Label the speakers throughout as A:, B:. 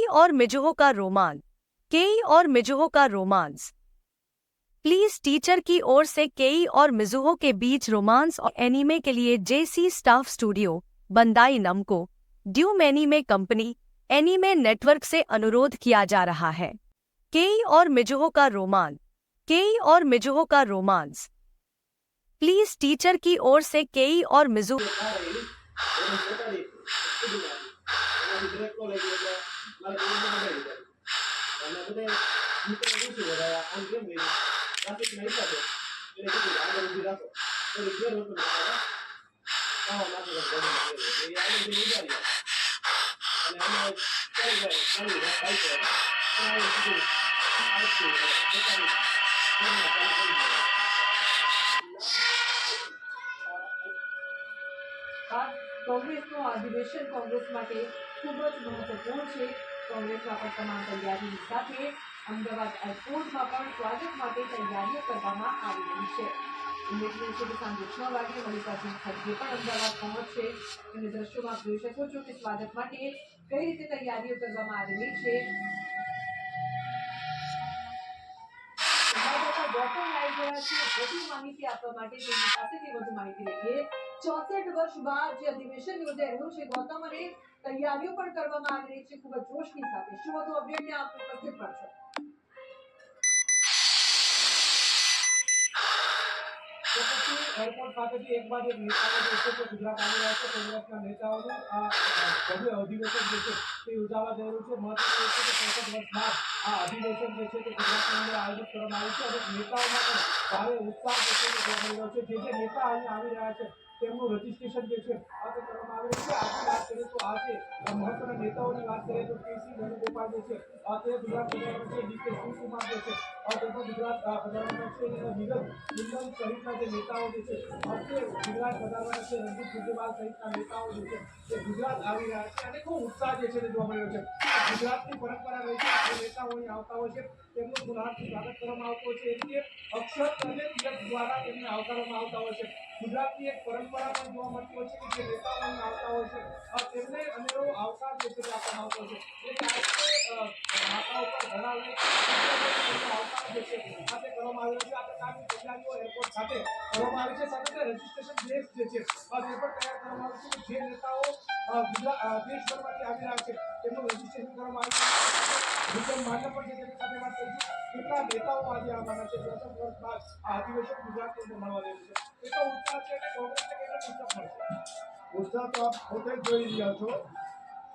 A: और मिजुहो का रोमांस। केई और मिजुहो का रोमांस। प्लीज टीचर की ओर से केई और मिजुहो के बीच रोमांस और एनीमे के लिए JC staff studio Bandai Namco ड्यूम एनीमे कंपनी एनीमे नेटवर्क से अनुरोध किया जा रहा है। केई और मिजुहो का रोमांस। केई और मिजुहो का रोमांस। प्लीज टीचर की ओर से केई और मिजुहो
B: કોંગ્રેસનું અધિવેશન કોંગ્રેસ માટે ખૂબ જ મહત્વપૂર્ણ છે। કોંગ્રેસમાં પણ તમામ તૈયારીની સાથે અમદાવાદ એરપોર્ટમાં પણ સ્વાગત માટે તૈયારીઓ કરવામાં આવી રહી છે। ઉલ્લેખનીય છે કે સાંજે 6 વાગે મલ્લિકાર્જુન ખડગે પણ અમદાવાદ પહોંચશે અને દ્રશ્યોમાં આપ જોઈ શકો છો કે સ્વાગત માટે કઈ રીતે તૈયારીઓ કરવામાં આવી રહી છે। ગૌતમ આવી ગયા છે વધુ માહિતી આપવા માટે તેમની પાસેથી વધુ માહિતી લઈએ। 64 વર્ષ બાદ જે અધિવેશન યોજાઈ રહ્યું છે ગૌતમ અને તૈયારીઓ પણ કરવામાં આવી રહી છે ખૂબ જ જોશની સાથે। શું વધુ અપડેટ આપ ઉપસ્થિત કરશો?
C: एयरपोर्ट खातेથી એક બાદ એક નેતાઓ જે છે તે ગુજરાત આવી રહ્યા છે। કોંગ્રેસના નેતાઓનું આ ભવ્ય અધિવેશન જે છે તે યોજાવા જઈ રહ્યું છે। મહત્વનું છે કે 64 વર્ષ બાદ આ અધિવેશન જે છે તે ગુજરાતની અંદર આયોજિત કરવામાં આવ્યું છે અને નેતાઓમાં પણ ભારે ઉત્સાહ જે છે તે જોવા મળી રહ્યો છે। જે નેતા અહીંયા આવી રહ્યા છે તેમનું રજીસ્ટ્રેશન જે છે આ તે કરવામાં આવી રહ્યું છે। આજની વાત કરીએ તો આજે મહત્વના નેતાઓની વાત કરીએ તો કેસી વેણુગોપાલ જે છે તે ગુજરાત પ્રધાનમંત્રી છે। ડીકે શિવકુમાર જે છે તે પણ ગુજરાત પ્રધાનમંત્રી છે। અને વિગત મુંડન સહિતના જે નેતાઓ જે છે તે ગુજરાત પધારવાના છે। રણજીત સુરજેવાલા સહિતના નેતાઓ જે છે તે ગુજરાત આવી રહ્યા છે અને ખૂબ ઉત્સાહ જે છે તે જોવા મળી રહ્યો છે। ગુજરાતની પરંપરા રહી છે જે નેતાઓ અહીં આવતા હોય છે તેમનું ગુલાબથી સ્વાગત કરવામાં આવતું હોય છે। એ રીતે અક્ષર અને તિલક દ્વારા તેમને આવકારવામાં આવતા હોય છે। ગુજરાતની એક પરંપરા પણ જોવા મળતી હોય છે કે જે નેતાઓ અહીં આવતા હોય છે તેમને અનેરો આવકાર જે છે તે આપવામાં આવતો હોય છે। એટલે માતા ઉપર ઘણા આવકાર જે છે આ તે કરવામાં આવી રહ્યો છે। આ પ્રકારની તૈયારીઓ એરપોર્ટ ખાતે કરવામાં આવી છે। સાથે રજીસ્ટ્રેશન ડેસ્ક જે છે તે પણ તૈયાર કરવામાં આવ્યું છે કે જે નેતાઓ દેશભરમાંથી આવી રહ્યા છે તેમનું રજીસ્ટ્રેશન કરવામાં આવ્યું છે। વિક્રમ માન્ય પણ છે તેની સાથે વાત કરીશું કેટલા નેતાઓ આજે આવવાના છે। 64 વર્ષ બાદ આ અધિવેશન ગુજરાતની અંદર મળવા જઈ રહ્યું છે। એટલો ઉત્સાહ છે કે કોંગ્રેસને કેટલો પુસ્તક મળશે?
D: ઉત્સાહ તો આપ પોતે જ જોઈ રહ્યા છો।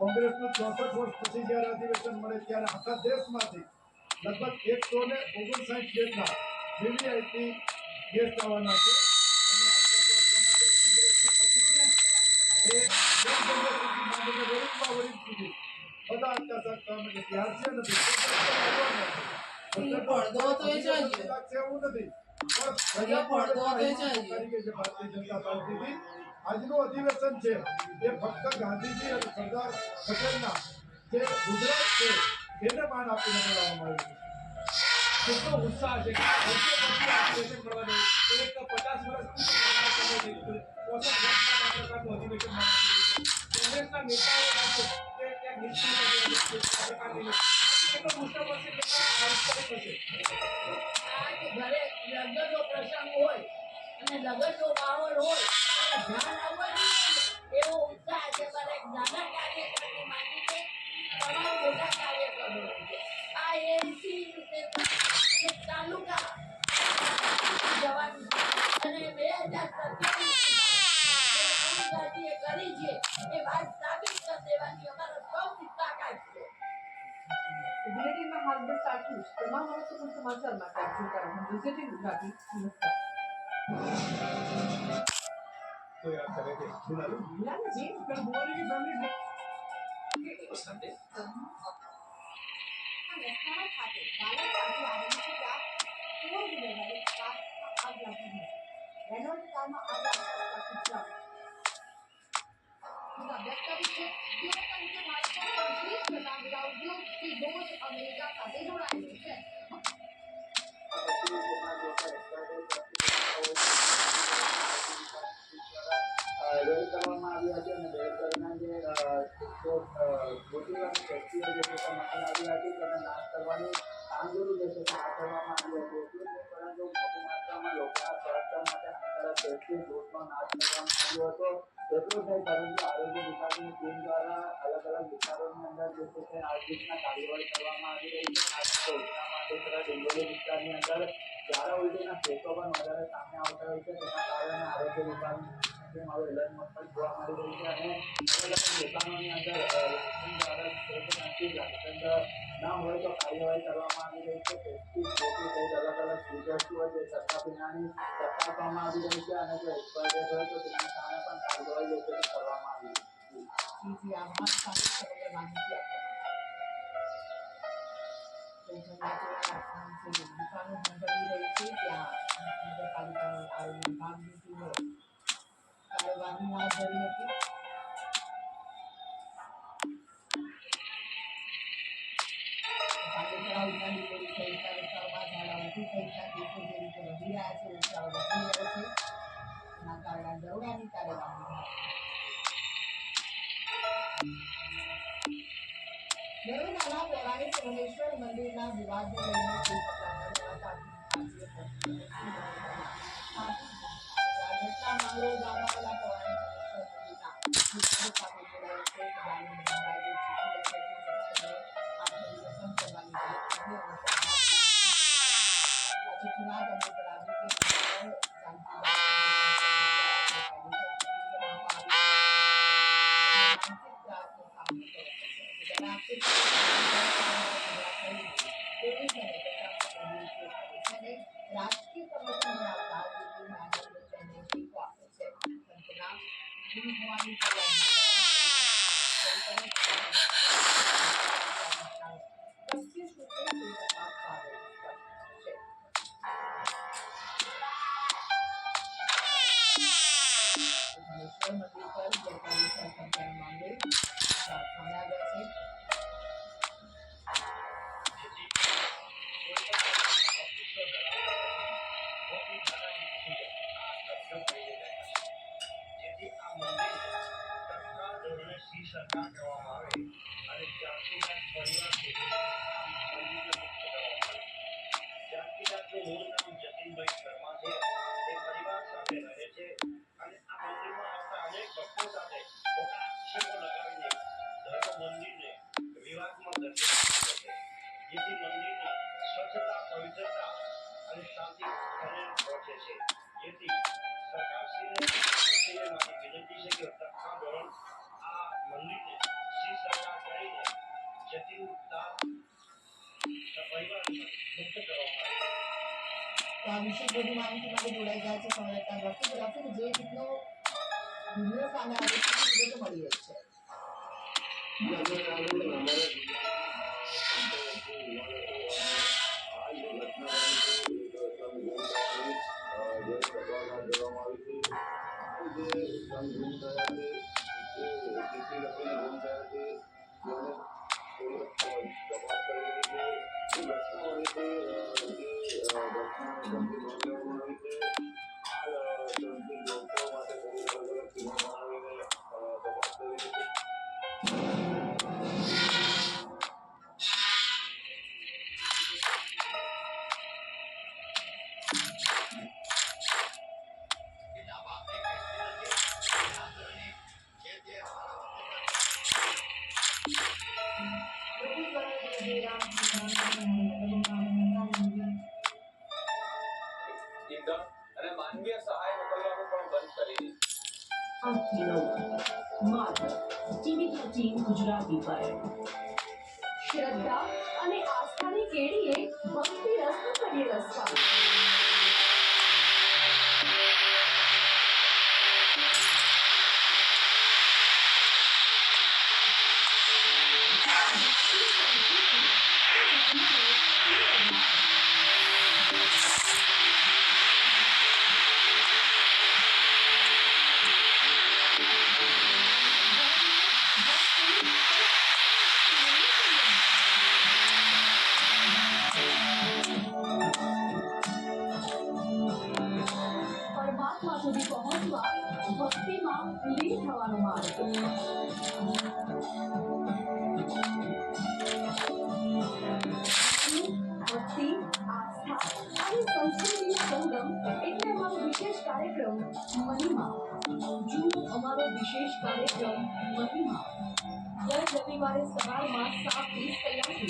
D: કોંગ્રેસનું 64 વર્ષ પછી જ્યારે અધિવેશન મળે ત્યારે આખા દેશમાંથી લગભગ 159 જેટલા વીવીઆઈપી ગેસ્ટ આવવાના છે અને આપણા સ્વાસ્થ્ય માટે કોંગ્રેસની અતિથિ એ વડીલ સુધી બધા અત્યાચાર કરવા માટે તૈયાર છે નથી
E: પડદો તો એ જોઈએ
D: એવું નથી ભારતીય જનતા પાર્ટીથી આજનું અધિવેશન છે એ ફક્ત ગાંધીજી અને સરદાર પટેલના જે ગુજરાત છે એને માન આપીને બોલાવવામાં આવ્યું છે।
C: કેટલો ઉત્સાહ છે કે વર્ષો પછી આ અધિવેશન મળવા જઈ એક 50 વર્ષથી અધિવેશન કોંગ્રેસના નેતાઓ પાસે તે ક્યાંક નિશ્ચિત કેટલો પુસ્તક હશે કેટલા આવશ્યક હશે।
E: ઘરે લગ્નનો પ્રસંગ હોય અને લગ્નનો માહોલ હોય અને ધ્યાન આવવાનું એવો ઉત્સાહ છે। મારે નાના કાર્યક્રમની માંગીને તમામ મોટા કાર્યક્રમો છે। આ એસી તાલુકા જવાનું અને 2027 ગાંધીએ કરી છે એ વાત સાબિત કરી દેવાની અમારો સૌની તાકાત છે।
B: બુલેટિનમાં હાલ બસ આટલું જ। તમામ મહત્વપૂર્ણ સમાચાર માટે આપ જોતા રહો વિઝિટિંગ ગુજરાતી। નમસ્કાર।
D: तो यार करेंगे
C: जी कल बोली की फैमिली
F: કરવામાં આવ્યા છે અને 2000 ના જે મોટી જે છે તે મળી આવી હતી તેને નાશ કરવાની કામગીરી જે છે તે હાથ ધરવામાં આવી હતી એટલું જ નહીં પરંતુ મોટી માત્રામાં લોકોના સ્વાસ્થ્ય માટે હાનિકારક પેસ્ટિસાઇડ ડોઝનો નાશ કરવામાં આવ્યો હતો એટલું જ નહીં પરંતુ આરોગ્ય વિભાગની ટીમ દ્વારા અલગ અલગ વિસ્તારોની અંદર જે છે તે આ રીતના કાર્યવાહી કરવામાં આવી રહી છે ખાસ તો ઉધના માટેસરા ડુંગળી વિસ્તારની અંદર ઝાડા ઉલટીના કેસો પણ વધારે સામે આવતા હોય છે તેના કારણે આરોગ્ય વિભાગની ટીમ હવે એલર્ટ મોડ પર જોવા મળી રહી છે અને અલગ અલગ દુકાનોની અંદર લાયસન્સ દ્વારા લાયસન્સ ના હોય તો કાર્યવાહી કરવામાં આવી રહી છે પેસ્ટિસાઇડ કોટી સહિત અલગ અલગ ચીજવસ્તુઓ જે સસ્તા પીણાની તપાસવામાં આવી રહી છે અને જો એક્સપાયર્ડ હોય તો તેની સામે પણ કાર્યવાહી જે છે તે કરવામાં આવી રહી છે.
B: જી જી આભાર સારી સમગ્ર માહિતી આપવા માટે જે દુકાનો બંધ કરી રહી છે ત્યાં નગરપાલિકાની આરોગ્ય વિભાગની ટીમે કાર્યવાહી હાથ ધરી હતી પાંડેસરા ઉધના ડુંગળી સહિતના વિસ્તારોમાં ઝાડા ઉલટી સહિતના કેસો જે રીતે વધી રહ્યા છે ઉત્સાહ વધી રહ્યો છે તેના કારણે દરોડાની કાર્યવાહી હાથ વડોદરાના પૌરાણિક રમેશ્વર મંદિરના વિવાદને લઈને કોઈ પગલાં ન લેવાતા ઘટના માંગરોળ ગામમાં આવેલા પૌરાણિક રમેશ્વર મંદિરના વિસ્તારો સાથે જોડાયેલ છે ગામની મહારાજે ચીઠી લખી હતી આ કરવાની વાત કરી અને આ ચિઠ્ઠીમાં તેમણે જણાવ્યું કે રાજકીય સમર્થન ધરાવતા તેને ટેકો આપે છે સંતના ગુરુ હોવાની પચીસ રૂપિયા તપાસ આવે છે ધનેશ્વર મંદિર પર ગેરકાયદેસર સંચાલન મામલે સામે આવ્યા છે
G: જેથી આ મંદિરને તત્કાળ ધોરણે શ્રી સરકાર કરવામાં આવે અને જાતિદાસ પરિવારથી આ મંદિરને મુક્ત કરવામાં આવે. જાતિદાસનું મૂળ નામ જતીનભાઈ શર્મા છે. તે પરિવાર સાથે રહે છે અને આ મંદિરમાં આવતા અનેક ભક્તો સાથે ખોટા આક્ષેપો લગાવીને ધર્મ મંદિરને વિવાદમાં દર્શાવી છે જેથી મંદિરની સ્વચ્છતા પવિત્રતા અને શાંતિ પહોંચે છે જેથી સરકારશ્રીને મારી વિનંતી છે કે તત્કાળ ધોરણ આ મંદિરને શ્રી સરકાર કરીને જતીનદાસ પરિવારને મુક્ત કરવામાં આવે.
B: તો આ વિશે વધુ માહિતી માટે જોડાઈ ગયા છે સંવાદદાતા રફીક જે રીતનો વિડીયો સામે આવ્યો છે તે વિગતો મળી રહી છે
H: અને માનવીય સહાય મોકલવાનું પણ બંધ કરી દીધું.
I: માત્ર ટીવી13 ગુજરાતી પર શ્રદ્ધા અને આસ્થાની કેડીએ ભક્તિ રસનો કરીએ રસવા શનિવારે સવારમાં 7:30 કલાકે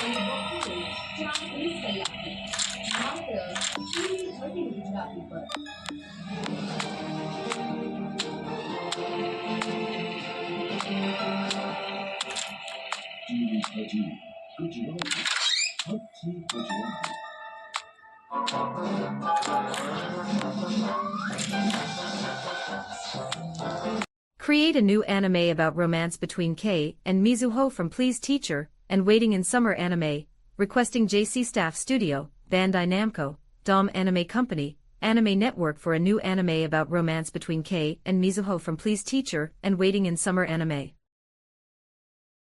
I: અને બપોરે 4:30 કલાકે માત્ર TV13 ગુજરાતી પર.
J: TV13 Gujarati, હદથી Gujarati.
K: Create a new anime about romance between Kei and Mizuho from Please Teacher and Waiting in Summer Anime, requesting JC Staff Studio, Bandai Namco, Dom Anime Company, Anime Network for a new anime about romance between Kei and Mizuho from Please Teacher and Waiting in Summer Anime.